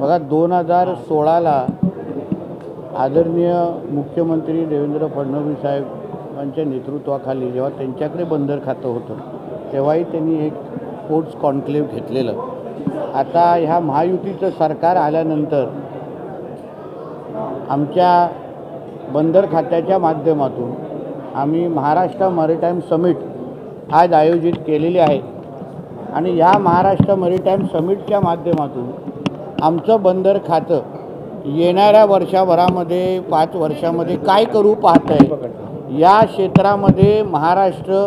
बघा 2016ला आदरणीय मुख्यमंत्री देवेंद्र फडणवीस साहेबांच्या नेतृत्वाखाली जेव्हा त्यांच्याकडे बंदर खातं होतं तेव्हाही त्यांनी एक स्पोर्ट्स कॉन्क्लेव्ह घेतलेलं. आता ह्या महायुतीचं सरकार आल्यानंतर आमच्या बंदर खात्याच्या माध्यमातून आम्ही महाराष्ट्र मॅरिटाईम समिट आज आयोजित केलेली आहे आणि ह्या महाराष्ट्र मॅरिटाईम समिटच्या माध्यमातून आमचं बंदर खातं येणाऱ्या वर्षभरामध्ये 5 वर्षामध्ये काय करू पाहत आहे, या क्षेत्रामध्ये महाराष्ट्र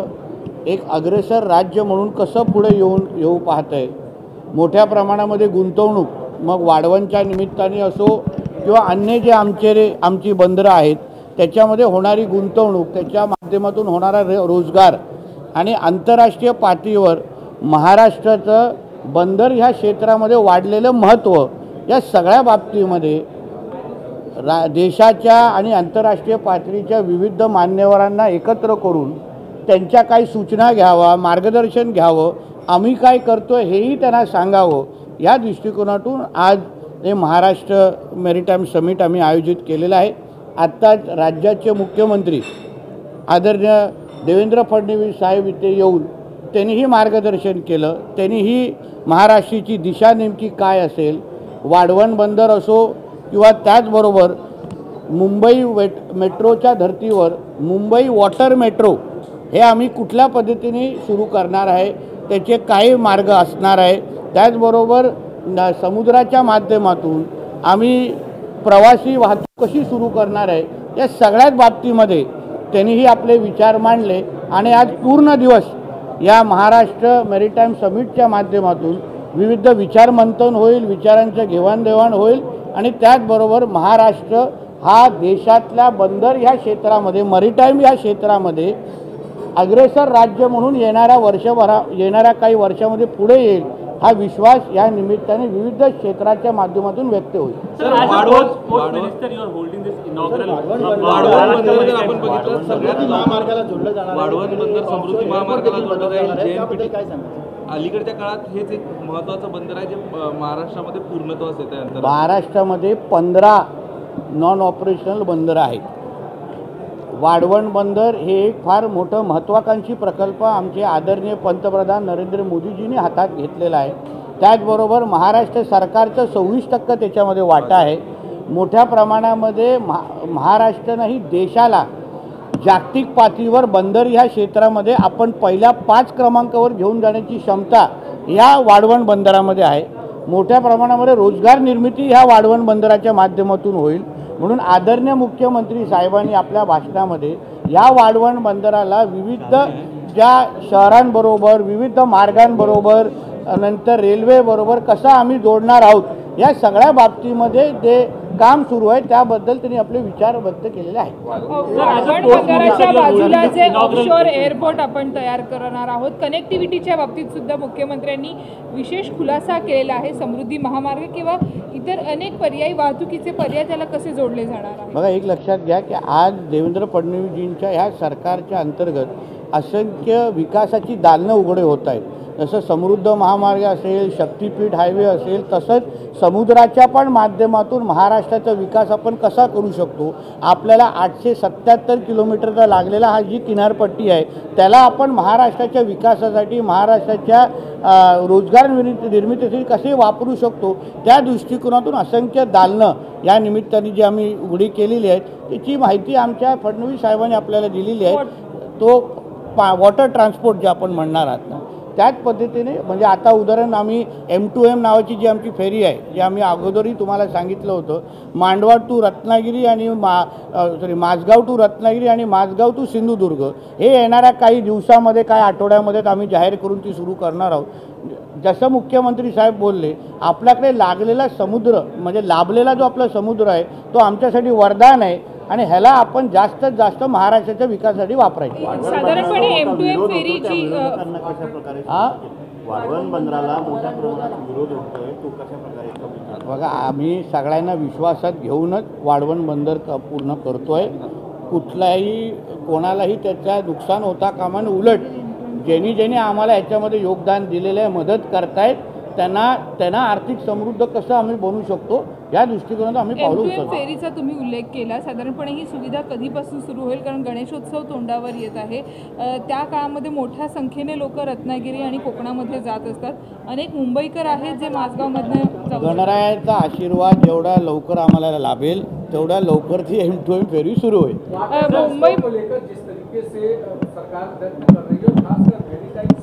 एक अग्रेसर राज्य म्हणून कसं पुढे येऊ पाहत आहे, मोठ्या प्रमाणामध्ये गुंतवणूक मग वाढवणच्या निमित्ताने असो किंवा अन्य जे आमची बंदरं आहेत त्याच्यामध्ये होणारी गुंतवणूक, त्याच्या माध्यमातून होणारा रोजगार आणि आंतरराष्ट्रीय पातळीवर महाराष्ट्राचं बंदर ह्या क्षेत्रामध्ये वाढलेलं महत्त्व, या सगळ्या बाबतीमध्ये देशाच्या आणि आंतरराष्ट्रीय पातळीच्या विविध मान्यवरांना एकत्र करून त्यांच्या काही सूचना घ्यावा, मार्गदर्शन घ्यावं, आम्ही काय करतो हेही त्यांना सांगावं, या दृष्टिकोनातून आज हे महाराष्ट्र मॅरिटाईम समिट आम्ही आयोजित केलेलं आहे. आत्ताच राज्याचे मुख्यमंत्री आदरणीय देवेंद्र फडणवीस साहेब इथे येऊन त्यांनीही मार्गदर्शन केलं. त्यांनीही महाराष्ट्राची दिशा नेमकी काय असेल, वाढवण बंदर असो किंवा त्याचबरोबर मुंबई मेट्रोच्या धर्तीवर मुंबई वॉटर मेट्रो हे आम्ही कुठल्या पद्धतीने सुरू करणार आहे, त्याचे काही मार्ग असणार आहे, त्याचबरोबर समुद्राच्या माध्यमातून आम्ही प्रवासी वाहतूक कशी सुरू करणार आहे, या सगळ्याच बाबतीमध्ये त्यांनीही आपले विचार मांडले. आणि आज पूर्ण दिवस या महाराष्ट्र मॅरिटाईम समिटच्या माध्यमातून विविध विचारमंथन होईल, विचारांचं घेवाणदेवाण होईल आणि त्याचबरोबर महाराष्ट्र हा देशातल्या बंदर ह्या क्षेत्रामध्ये, मॅरिटाईम या क्षेत्रामध्ये अग्रेसर राज्य म्हणून येणाऱ्या काही वर्षामध्ये पुढे येईल, हा विश्वास या निमित्ताने विविध क्षेत्राच्या माध्यमातून व्यक्त होईल. अलीकडच्या काळात हेच एक महत्त्वाचं बंदर आहे जे महाराष्ट्रामध्ये पूर्णत्वास येत आहे. महाराष्ट्रामध्ये 15 नॉन ऑपरेशनल बंदर आहेत. वाढवण बंदर हे एक फार मोठं महत्त्वाकांक्षी प्रकल्प आमचे आदरणीय पंतप्रधान नरेंद्र मोदीजींनी हातात घेतलेला आहे. त्याचबरोबर महाराष्ट्र सरकारचं 26% त्याच्यामध्ये वाटा आहे. मोठ्या प्रमाणामध्ये महाराष्ट्रानंही देशाला जागतिक पातळीवर बंदर ह्या क्षेत्रामध्ये आपण पहिल्या 5 क्रमांकावर घेऊन जाण्याची क्षमता या वाढवण बंदरामध्ये आहे. मोठ्या प्रमाणामध्ये रोजगार निर्मिती ह्या वाढवण बंदराच्या माध्यमातून होईल. म्हणून आदरणीय मुख्यमंत्री साहेबांनी आपल्या भाषणामध्ये या वाढवण बंदराला विविध ज्या शहरांबरोबर, विविध मार्गांबरोबर, नंतर रेल्वेबरोबर कसं आम्ही जोडणार आहोत, या सगळ्या बाबतीमध्ये जे काम सुरू आहे त्याबद्दल त्यांनी आपले विचार व्यक्त केलेले आहेत. बंदराच्या बाजूला जे ऑफशोर एअरपोर्ट आपण तयार करणार आहोत, कनेक्टिव्हिटीच्या बाबतीत सुद्धा मुख्यमंत्र्यांनी विशेष खुलासा केलेला आहे. समृद्धी महामार्ग किंवा इतर अनेक पर्यायी वाहतुकीचे पर्याय त्याला कसे जोडले जाणार आहे. बघा, एक लक्षात घ्या की आज देवेंद्र फडणवीसजींच्या ह्या सरकारच्या अंतर्गत असंख्य विकासाची दालनं उघडे होत आहेत. जसं समृद्ध महामार्ग असेल, शक्तीपीठ हायवे असेल, तसंच समुद्राच्या पण माध्यमातून महाराष्ट्राचा विकास आपण कसा करू शकतो. आपल्याला 877 किलोमीटरचा लागलेला हा जी किनारपट्टी आहे त्याला आपण महाराष्ट्राच्या विकासासाठी, महाराष्ट्राच्या रोजगार निर्मितीसाठी कसे वापरू शकतो, त्या दृष्टिकोनातून असंख्य दालनं या निमित्ताने जी आम्ही उघडी केलेली आहेत त्याची माहिती आमच्या फडणवीस साहेबांनी आपल्याला दिलेली आहे. तो वॉटर ट्रान्सपोर्ट जे आपण म्हणणार आहात ना, त्याच पद्धतीने म्हणजे आता उदाहरण आम्ही M2M नावाची जी आमची फेरी आहे, जी आम्ही अगोदरही तुम्हाला सांगितलं होतं, मांडवा टू रत्नागिरी आणि माझगाव टू रत्नागिरी आणि माझगाव टू सिंधुदुर्ग, हे येणाऱ्या काही दिवसामध्ये, काही आठवड्यामध्ये आम्ही जाहीर करून ती सुरू करणार आहोत. जसं मुख्यमंत्री साहेब बोलले, आपल्याकडे लागलेला समुद्र म्हणजे लाभलेला जो आपला समुद्र आहे तो आमच्यासाठी वरदान आहे आणि ह्याला आपण जास्तीत जास्त महाराष्ट्राच्या विकासासाठी वापरायची. साधारणपणे M2M फेरीची वाढवण बंदराला मोठ्या प्रमाणात विरोध होतोय, तो कशा प्रकारे? बघा, आम्ही सगळ्यांना विश्वासात घेऊनच वाढवण बंदर पूर्ण करतोय. कुठलाही कोणालाही त्याचा नुकसान होता कामा नये. उलट ज्यांनी आम्हाला ह्याच्यामध्ये योगदान दिलेलं आहे, मदत करतायत, त्यांना आर्थिक समृद्ध कसं आम्ही बनवू शकतो या दृष्टिकोनातून आम्ही पावलं M2M उचलतो. फेरीचा तुम्ही उल्लेख केला. साधारणपणे ही सुविधा कधीपासून सुरू होईल? कारण गणेशोत्सव तोंडावर येत आहे. त्या काळामध्ये मोठ्या संख्येने लोक रत्नागिरी आणि कोकणामध्ये जात असतात. अनेक मुंबईकर आहेत जे माझगावमधनं जाऊ शकतात. गणरायाचा आशीर्वाद जेवढा लवकर आम्हाला लाभेल तेवढा लवकर ती M2M फेरी सुरू होईल. मुंबई को लेकर जिस तरीके से सरकार प्रयत्न कर रही है, खासकर वेरीटाइज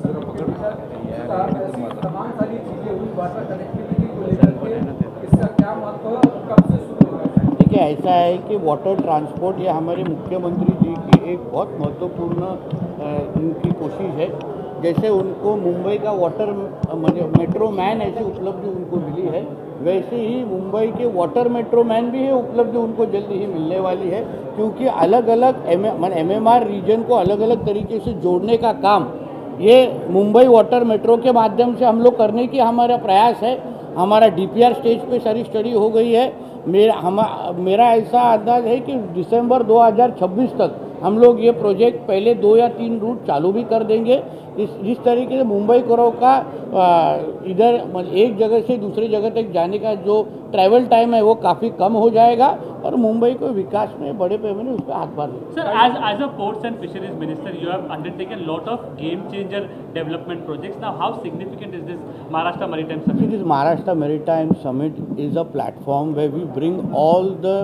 तमाम सारी चीजें हुई, वाटर कनेक्टिविटी को लेकर के इसका क्या महत्व है और कब से शुरू होगा? देखिए, ऐसा है कि वाटर ट्रांसपोर्ट ये हमारे मुख्यमंत्री जी की एक बहुत महत्वपूर्ण उनकी कोशिश है. जैसे उनको मुंबई का वाटर मेट्रो मैन ऐसी उपलब्धि उनको मिली है, वैसे ही मुंबई के वाटर मेट्रो मैन भी ये उपलब्धि उनको जल्दी ही मिलने वाली है. क्योंकि अलग अलग MMR रीजन को अलग अलग तरीके से जोड़ने का काम ये मुंबई वाटर मेट्रो के माध्यम से हम लोग करने की हमारा प्रयास है. हमारा DPR स्टेज पे सारी स्टडी हो गई है. मेरा ऐसा अंदाज है कि दिसंबर 2026 तक हम लोग ये प्रोजेक्ट पहले 2 या 3 रूट चालू भी कर देंगे. जिस तरीके से मुंबई करो का इधर एक जगह से दूसरी जगह तक जाने का जो ट्रैवल टाइम है वो काफ़ी कम हो जाएगा और मुंबई को विकास में बड़े पैमाने उस पर हाथभार देगा. Sir, as a ports and fisheries minister, you have undertaken lot of game changer development projects. Now, how significant is this Maharashtra Maritime Summit? This Maharashtra Maritime Summit is a platform where we bring all the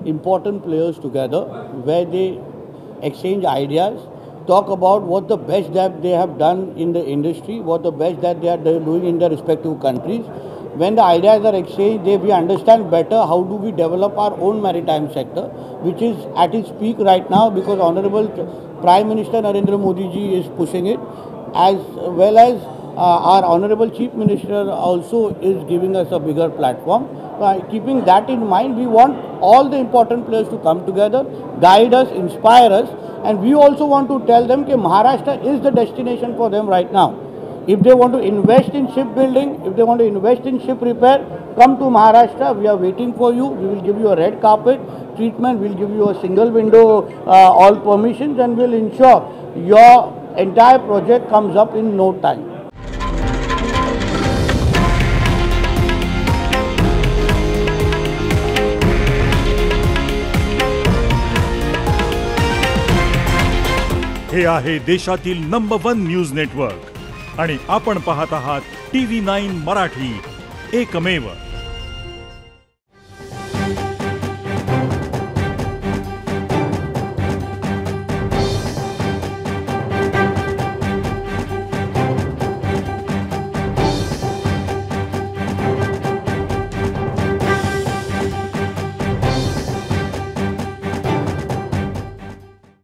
important players together, where they exchange ideas, talk about what the best that they have done in the industry, what the best that they are doing in their respective countries. When the ideas are exchanged, we understand better how do we develop our own maritime sector, which is at its peak right now because Honorable Prime Minister Narendra Modi ji is pushing it, as well as our Honorable Chief Minister also is giving us a bigger platform. Keeping that in mind, we want all the important players to come together, guide us, inspire us, and we also want to tell them that Maharashtra is the destination for them right now. If they want to invest in shipbuilding, if they want to invest in ship repair, come to Maharashtra. We are waiting for you. We will give you a red carpet treatment. We will give you a single window, all permissions, and we will ensure your entire project comes up in no time. हे आहे देशातील number 1 news network आणि आपण पाहत आहात TV9 Marathi, एकमेव.